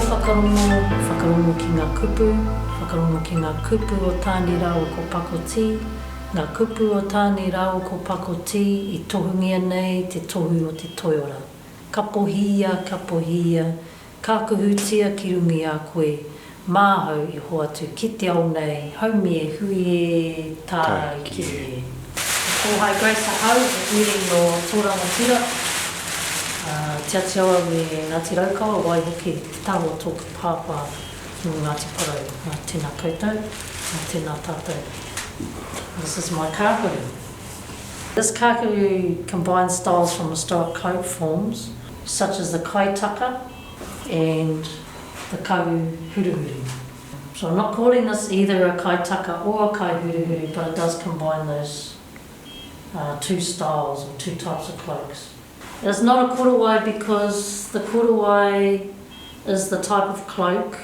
whakarongo ki ngā kupu, whakarongo ki ngā kupu o tāni rau ko pakoti, ngā kupu o tāni rau ko pakoti I tohungia nei te tohu o te toiora. Kapohia, kākahutia ki rungi a koe, māhau I hoa atu ki te au nei, haumi e hui e tā ki e. Kohai Grace ahau, reading your Toa Rangatira. Te atiawa me Ngati Raukawa, wai hoki te tau o tōku pāpā no Ngāti Parau. Tēnā koutou, tēnā tātou. This is my kākahu. This kākahu combines styles from historic cloak forms, such as the kaitaka and the kauhuruhuru. So I'm not calling this either a kaitaka or a kauhuruhuru, but it does combine those two styles or two types of cloaks. It's not a korowai because the korowai is the type of cloak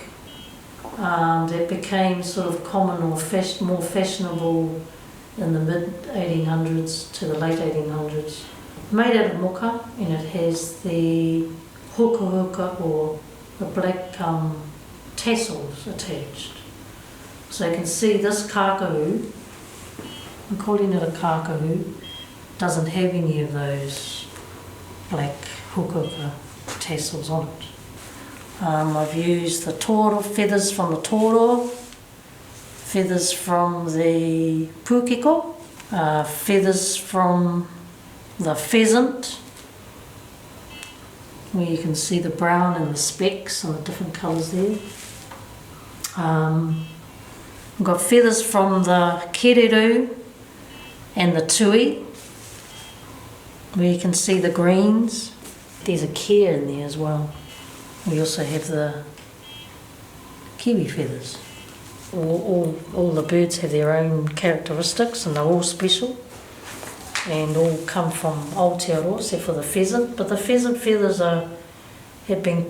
that became sort of common or more fashionable in the mid-1800s to the late 1800s. Made out of moka, and it has the huka or the black tassels attached. So you can see this kākahu, I'm calling it a kākahu, doesn't have any of those black huka tassels on it. I've used the toro, feathers from the toro, feathers from the pūkeko, feathers from the pheasant, where you can see the brown and the specks and the different colours there. I've got feathers from the kereru and the tui, where you can see the greens. There's a care in there as well. We also have the kiwi feathers. All the birds have their own characteristics and they're all special and all come from Aotearoa, except for the pheasant. But the pheasant feathers are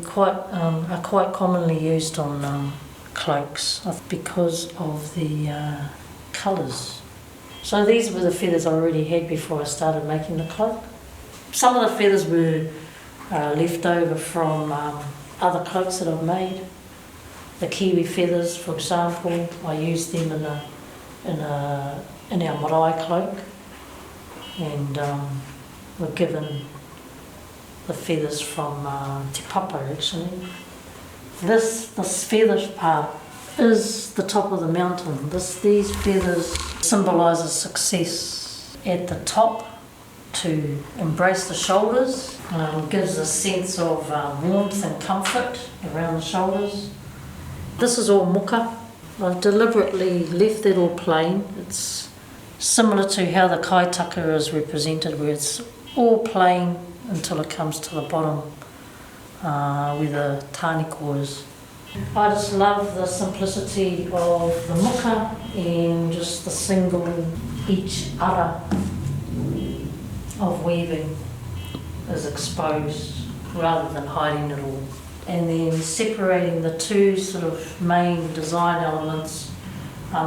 quite commonly used on cloaks because of the colours. So these were the feathers I already had before I started making the cloak. Some of the feathers were left over from other cloaks that I've made. The kiwi feathers, for example, I used them in our marae cloak, and were given the feathers from Te Papa actually. This feather part is the top of the mountain. These feathers symbolises success at the top, to embrace the shoulders. Gives a sense of warmth and comfort around the shoulders. This is all muka. I've deliberately left that all plain. It's similar to how the kaitaka is represented, where it's all plain until it comes to the bottom where the tāniko is. I just love the simplicity of the muka and just the single each ara of weaving is exposed rather than hiding it all. And then separating the two sort of main design elements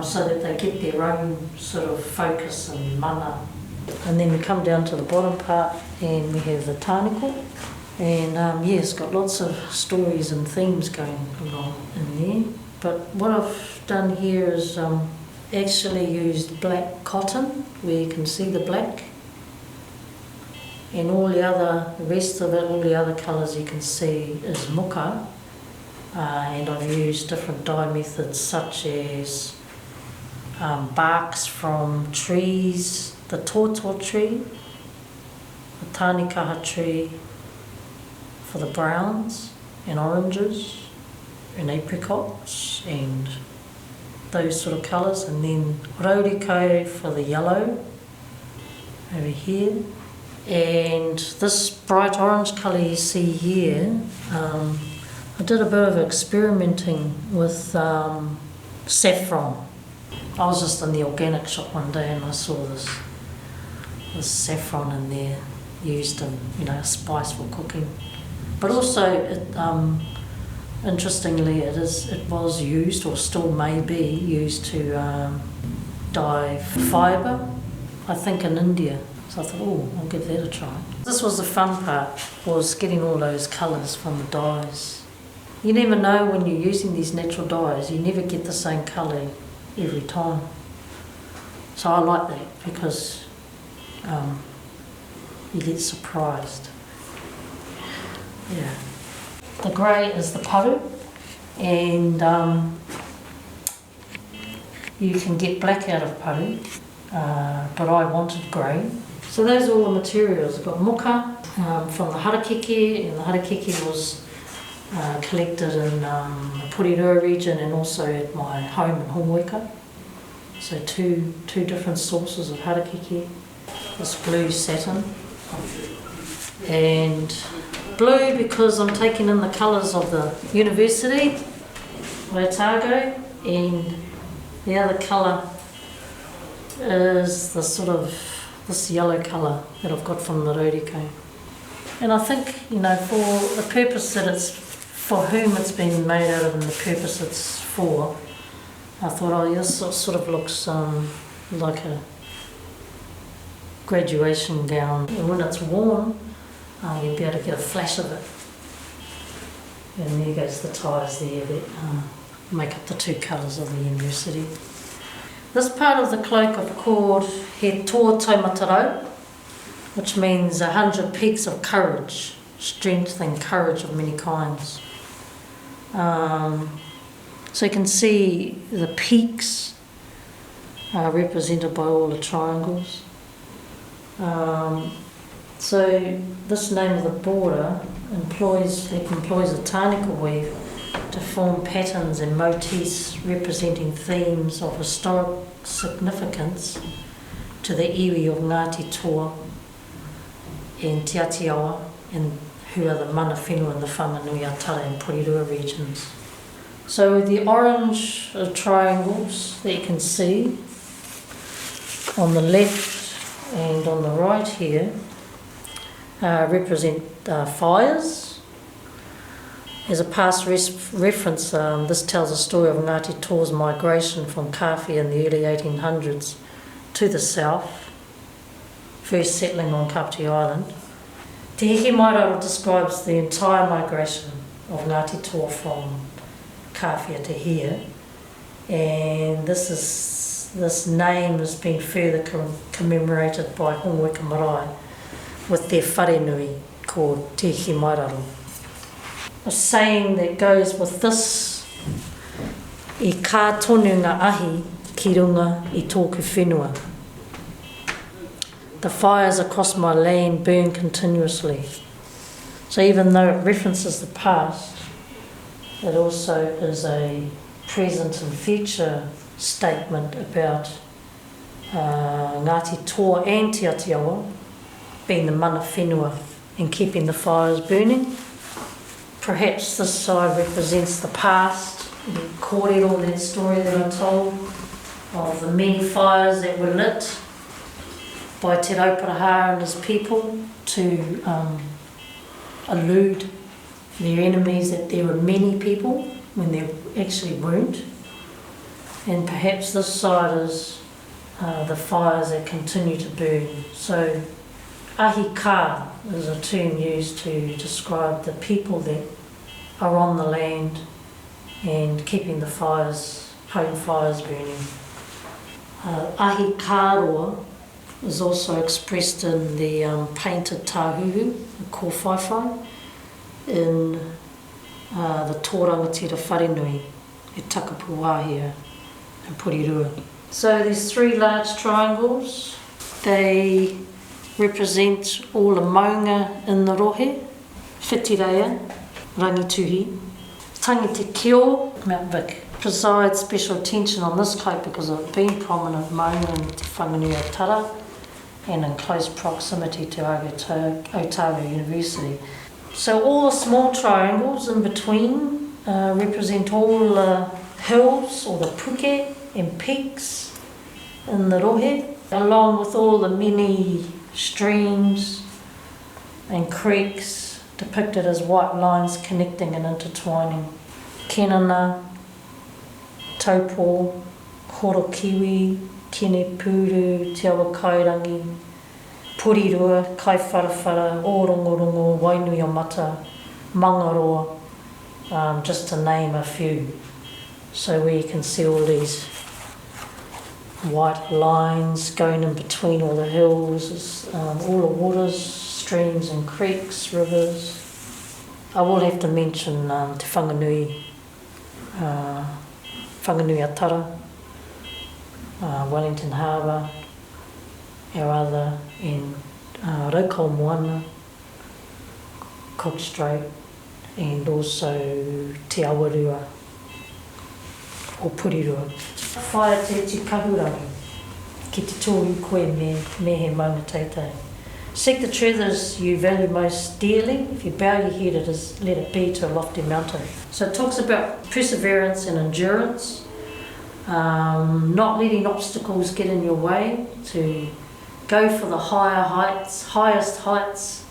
so that they get their own sort of focus and mana. And then we come down to the bottom part and we have the tāniko. And it's got lots of stories and themes going along in there. But what I've done here is actually used black cotton, where you can see the black. And the rest of it, all the other colours you can see is muka. And I've used different dye methods such as barks from trees, the tōtō tree, the tānikaha tree for the browns and oranges and apricots and those sort of colours, and then rauriko for the yellow over here. And this bright orange colour you see here, I did a bit of experimenting with saffron. I was just in the organic shop one day and I saw this saffron in there used in a spice for cooking. But also, interestingly, it was used, or still may be used, to dye fibre, I think in India. So I thought, I'll give that a try. This was the fun part, was getting all those colours from the dyes. You never know when you're using these natural dyes, you never get the same colour every time. So I like that because you get surprised. Yeah. The grey is the paru, and you can get black out of paru, but I wanted grey. So those are all the materials. I've got muka from the harakeke, and the harakeke was collected in the Porirua region and also at my home in Hongoika. So two different sources of harakeke. This blue satin, and blue because I'm taking in the colours of the University of Otago, and the other colour is the sort of this yellow colour that I've got from the Rōriko. And I think, for the purpose that it's, for whom it's been made out of and the purpose it's for, I thought, this sort of looks like a graduation gown. And when it's worn, you'll be able to get a flash of it. And there goes the ties there that make up the two colours of the university. This part of the cloak I've called He Toa Taumatarau, which means 100 peaks of courage, strength and courage of many kinds. So you can see the peaks are represented by all the triangles. So this name of the border employs a tānika weave to form patterns and motifs representing themes of historic significance to the iwi of Ngati Toa and Te Atiawa, and who are the mana whenua and the Whanganui Atara and Porirua regions. So the orange triangles that you can see on the left and on the right here represent fires. As a past reference, this tells the story of Ngati Toa's migration from Kāwhia in the early 1800s to the south, first settling on Kapiti Island. Te Iti Kahurangi describes the entire migration of Ngati Toa from Kāwhia to here, and this name has been further commemorated by Hongoika Marae with their wharenui called Te Iti Kahurangi. A saying that goes with this: I kā tonu ngā ahi ki runga I tōku whenua. The fires across my land burn continuously. So even though it references the past, it also is a present and future statement about Ngati Toa and Te Atiawa being the mana whenua and keeping the fires burning. Perhaps this side represents the past, the kōrero, that story that I told of the many fires that were lit by Te Rauparaha and his people to elude their enemies, that there were many people when there actually weren't. And perhaps this side is the fires that continue to burn. So ahi kā is a term used to describe the people that are on the land and keeping the fires, home fires burning. Ahi kāroa is also expressed in the painted tāhuhu, the kōwhaiwhai, in the Toa Rangatira wharenui, e Takapuāhia and Porirua. So these three large triangles, they represent all the maunga in the rohe, whitireia, rangituhi, tangi te kio, Mount Vic. Presides special attention on this cloak because of it being prominent maunga in Te Whanganui Atara and in close proximity to Otago University. So all the small triangles in between represent all the hills or the puke and peaks in the rohe, along with all the many streams and creeks depicted as white lines connecting and intertwining. Kenana, Taupo, Horokiwi, Kenepuru, Te Awa Kaurangi, Porirua, Kaiwharawhara, Orongorongo, Wainui o Mata, Mangaroa, just to name a few. So where you can see all these white lines going in between all the hills, all the waters, streams and creeks, rivers. I will have to mention Te Whanganui, Whanganui Atara, Wellington Harbour, our other in Raukau Moana, Cook Strait, and also Te Awarua o Purirua. Whaia Te Iti Kahurangi, ki te tōu koe me he maunga teitei. Seek the treasures you value most dearly. If you bow your head, let it be to a lofty mountain. So it talks about perseverance and endurance, not letting obstacles get in your way, to go for the highest heights.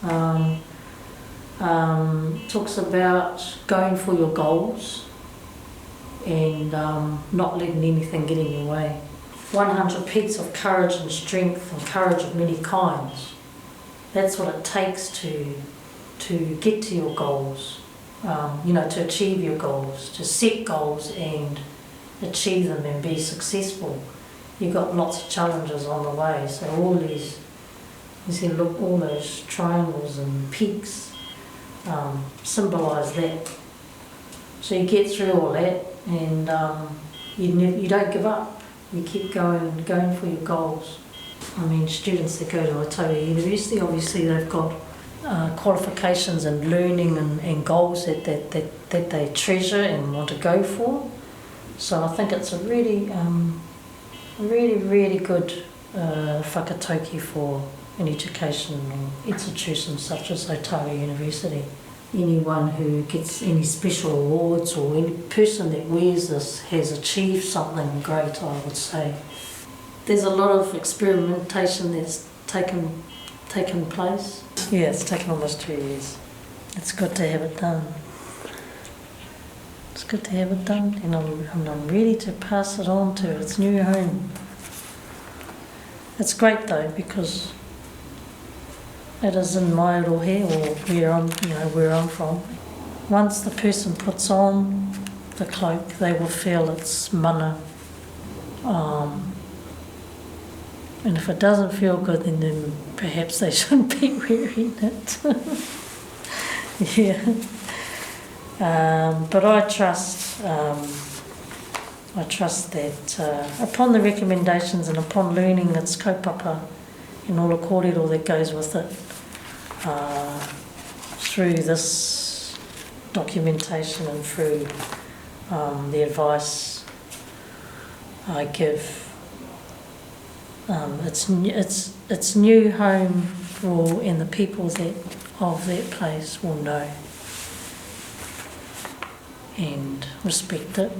Talks about going for your goals and not letting anything get in your way. 100 peaks of courage and strength and courage of many kinds. That's what it takes to get to your goals, to achieve your goals, to set goals and achieve them and be successful. You've got lots of challenges on the way, so all these, you see, look, all those triangles and peaks symbolise that. So you get through all that and you don't give up, you keep going for your goals. I mean, students that go to Otago University, obviously they've got qualifications and learning and goals that they treasure and want to go for. So I think it's a really good whakatauki for an educational institution such as Otago University. Anyone who gets any special awards or any person that wears this has achieved something great, I would say. There's a lot of experimentation that's taken place. Yeah, it's taken almost 2 years. It's good to have it done. It's good to have it done, and I'm ready to pass it on to its new home. It's great though, because it is in Mairohe, or where I'm from. Once the person puts on the cloak, they will feel its mana. And if it doesn't feel good, then perhaps they shouldn't be wearing it. Yeah. But I trust that upon the recommendations and upon learning its kaupapa and all the kōrero that goes with it, through this documentation and through the advice I give, its new home and the people of that place will know and respect it.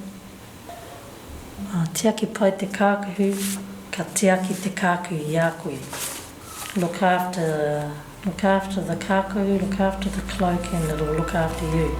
Te aki pai te kākahu, ka te aki te kākahu i a koe. Look after the kākahu, look after the cloak, and it'll look after you.